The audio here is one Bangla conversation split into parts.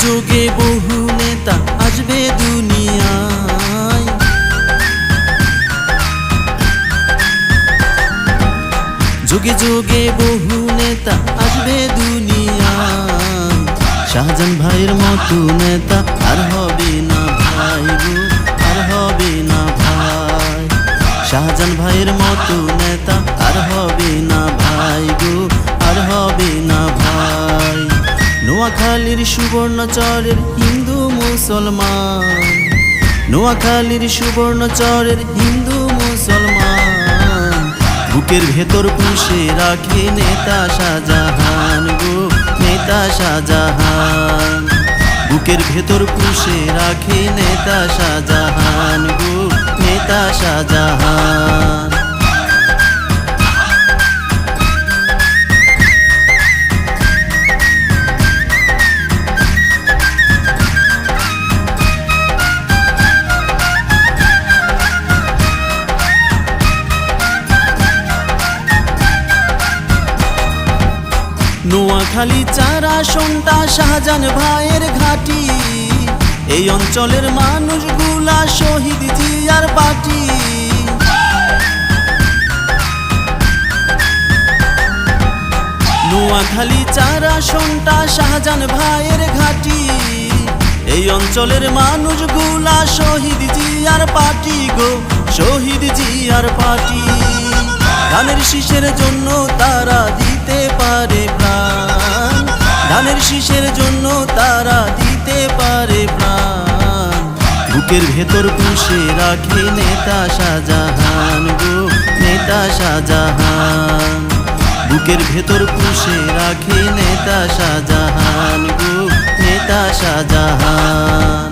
যুগে বহু নেতা আসবে দুনিয়ায়, যুগে যুগে বহু নেতা আসবে দুনিয়ায়। শাহজাহান ভাইয়ের মতো নেতা আর হবে না ভাই গো, আর হবে না ভাই। শাহজাহান ভাইয়ের মতো নেতা আর হবে না ভাই গো, আর হবে না ভাই। নোয়াখালীর সুবর্ণচরের হিন্দু মুসলমান, নোয়াখালীর সুবর্ণচরের হিন্দু মুসলমান, বুকের ভেতর পুষে রাখে নেতা শাহজাহান গো, নেতা শাহজাহান। বুকের ভেতর পুষে রাখে নেতা শাহজাহান গো, নেতা শাহজাহান। নোয়াখালী 4 আসনটা শাহজাহান ভাইয়ের ঘাঁটি, এই অঞ্চলের মানুষগুলা শহীদ জিয়ার পার্টি। নোয়াখালী 4 আসনটা শাহজাহান ভাইয়ের ঘাঁটি, এই অঞ্চলের মানুষগুলা শহীদ জিয়ার পার্টি গো, শহীদ জিয়ার পার্টি। ধানের শীষের জন্য তারা দিতে পারে প্রাণ, ধানের শীষের জন্য তারা দিতে পারে প্রাণ। বুকের ভেতর পুষে রাখে নেতা শাহজাহান গো, নেতা শাহজাহান। বুকের ভেতর পুষে রাখে নেতা শাহজাহান গো, নেতা শাহজাহান।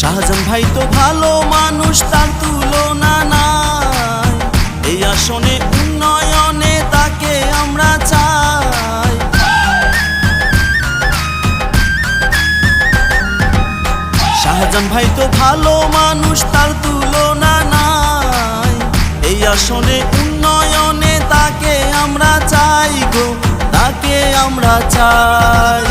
শাহজাহান ভাই তো ভালো মানুষ, তার তুলনা নাই। এই আসনে উন্নয়নে তাকে আমরা চাই। শাহজাহান ভাই তো ভালো মানুষ, তার তুলনা নাই। এই আসনে উন্নয়নে তাকে আমরা চাই গো, তাকে আমরা চাই।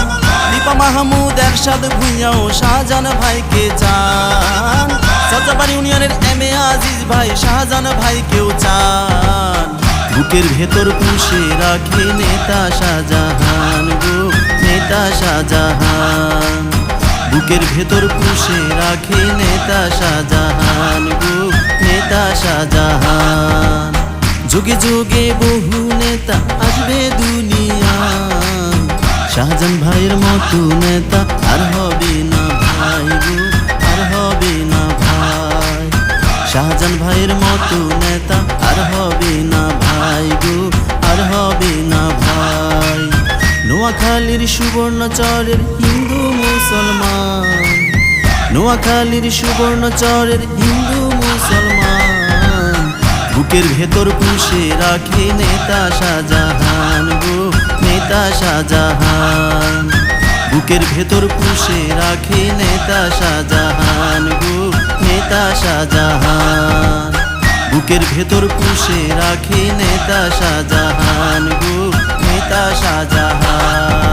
লিপা মাহমুদ এরশাদ ভুঁইয়াও শাহজাহান ভাইকে চান, সরজাবাড়ি ইউনিয়নের এম.এ. আজিজ ভাই শাহজাহান ভাইকেও চান। বুকের ভেতর পুষে রাখে নেতা শাহজাহান গো, নেতা শাহজাহান। বুকের ভেতর পুষে রাখে নেতা শাহজাহান গো, নেতা শাহজাহান। যুগে যুগে বহু নেতা আসবে দুনিয়ায়, শাহজাহান ভাইয়ের মতো নেতা আর হবে না ভাই গো, আর হবে না ভাই। শাহজাহান ভাইয়ের মতো নেতা আর হবে না ভাই গো, আর হবে না ভাই। নোয়াখালীর সুবর্ণচরের হিন্দু মুসলমান, নোয়াখালীর সুবর্ণচরের হিন্দু মুসলমান, বুকের ভেতর পুষে রাখে নেতা শাহজাহান গো, নেতা শাহজাহান। বুকের ভেতর পুষে রাখে নেতা শাহজাহান গো, নেতা শাহজাহান। বুকের ভেতর পুষে রাখে নেতা শাহজাহান গো, নেতা শাহজাহান।